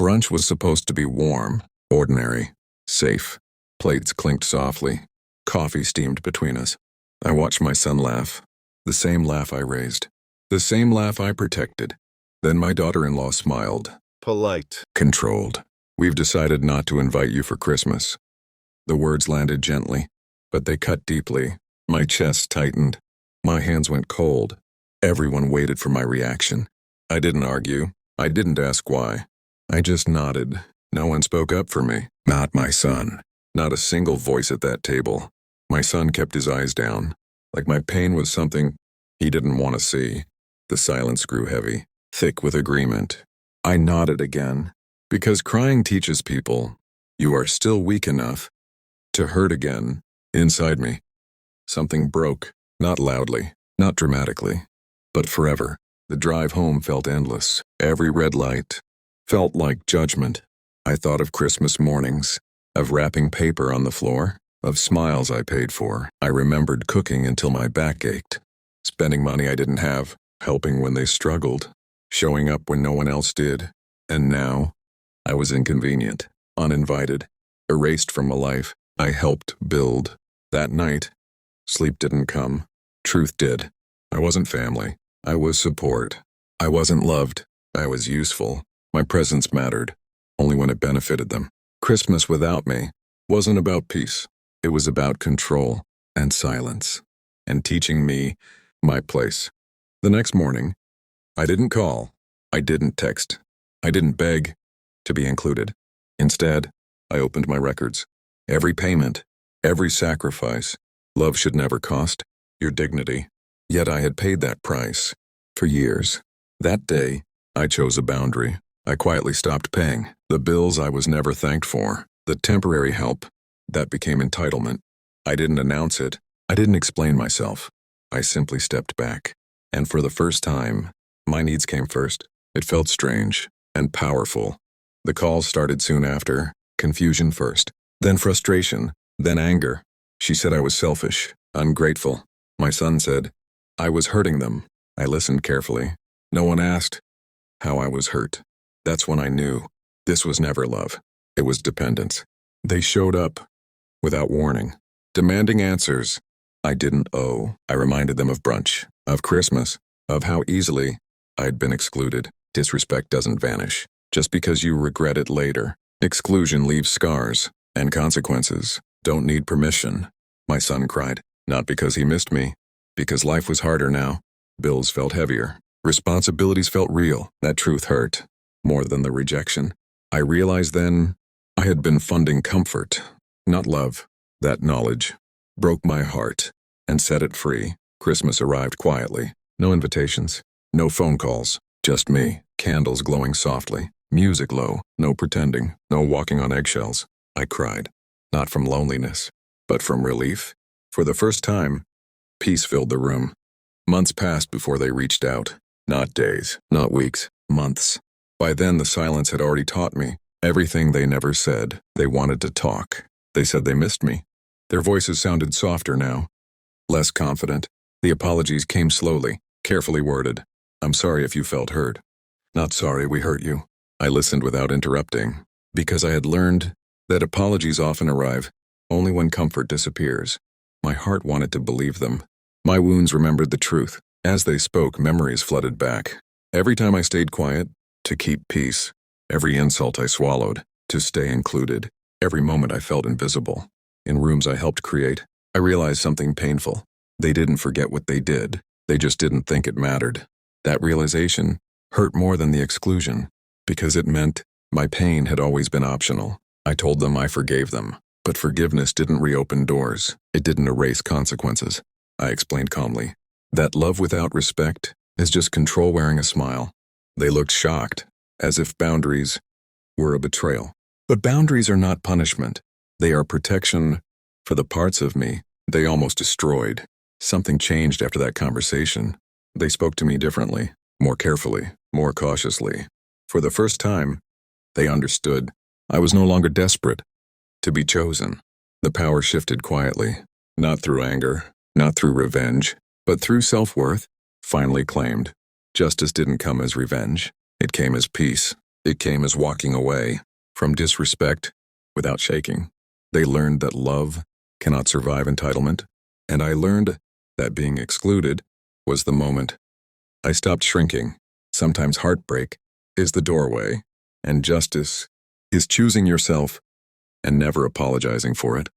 Brunch was supposed to be warm, ordinary, safe. Plates clinked softly. Coffee steamed between us. I watched my son laugh. The same laugh I raised. The same laugh I protected. Then my daughter-in-law smiled. Polite. Controlled. We've decided not to invite you for Christmas. The words landed gently, but they cut deeply. My chest tightened. My hands went cold. Everyone waited for my reaction. I didn't argue. I didn't ask why. I just nodded. No one spoke up for me. Not my son. Not a single voice at that table. My son kept his eyes down, like my pain was something he didn't want to see. The silence grew heavy, thick with agreement. I nodded again, because crying teaches people you are still weak enough to hurt again. Inside me, something broke, not loudly, not dramatically, but forever. The drive home felt endless. Every red light felt like judgment. I thought of Christmas mornings, of wrapping paper on the floor, of smiles I paid for. I remembered cooking until my back ached, spending money I didn't have, helping when they struggled, showing up when no one else did. And now, I was inconvenient, uninvited, erased from a life I helped build. That night, sleep didn't come. Truth did. I wasn't family. I was support. I wasn't loved. I was useful. My presence mattered, only when it benefited them. Christmas without me wasn't about peace. It was about control and silence, and teaching me my place. The next morning, I didn't call. I didn't text. I didn't beg to be included. Instead, I opened my records. Every payment, every sacrifice. Love should never cost your dignity. Yet I had paid that price for years. That day, I chose a boundary. I quietly stopped paying the bills I was never thanked for, the temporary help that became entitlement. I didn't announce it. I didn't explain myself. I simply stepped back. And for the first time, my needs came first. It felt strange and powerful. The calls started soon after, confusion first, then frustration, then anger. She said I was selfish, ungrateful. My son said I was hurting them. I listened carefully. No one asked how I was hurt. That's when I knew this was never love. It was dependence. They showed up without warning, demanding answers I didn't owe. I reminded them of brunch, of Christmas, of how easily I'd been excluded. Disrespect doesn't vanish just because you regret it later. Exclusion leaves scars, and consequences don't need permission. My son cried, not because he missed me, because life was harder now. Bills felt heavier. Responsibilities felt real. That truth hurt more than the rejection. I realized then I had been funding comfort, not love. That knowledge broke my heart and set it free. Christmas arrived quietly. No invitations, no phone calls, just me, candles glowing softly, music low, no pretending, no walking on eggshells. I cried, not from loneliness, but from relief. For the first time, peace filled the room. Months passed before they reached out. Not days, not weeks, months. By then, the silence had already taught me everything they never said. They wanted to talk. They said they missed me. Their voices sounded softer now, less confident. The apologies came slowly, carefully worded. I'm sorry if you felt hurt. Not sorry we hurt you. I listened without interrupting, because I had learned that apologies often arrive only when comfort disappears. My heart wanted to believe them. My wounds remembered the truth. As they spoke, memories flooded back. Every time I stayed quiet, to keep peace. Every insult I swallowed, to stay included. Every moment I felt invisible. In rooms I helped create, I realized something painful. They didn't forget what they did. They just didn't think it mattered. That realization hurt more than the exclusion, because it meant my pain had always been optional. I told them I forgave them, but forgiveness didn't reopen doors. It didn't erase consequences. I explained calmly that love without respect is just control wearing a smile. They looked shocked, as if boundaries were a betrayal. But boundaries are not punishment. They are protection for the parts of me they almost destroyed. Something changed after that conversation. They spoke to me differently, more carefully, more cautiously. For the first time, they understood I was no longer desperate to be chosen. The power shifted quietly, not through anger, not through revenge, but through self-worth, finally claimed. Justice didn't come as revenge. It came as peace. It came as walking away from disrespect without shaking. They learned that love cannot survive entitlement, and I learned that being excluded was the moment. I stopped shrinking. Sometimes heartbreak is the doorway, and justice is choosing yourself and never apologizing for it.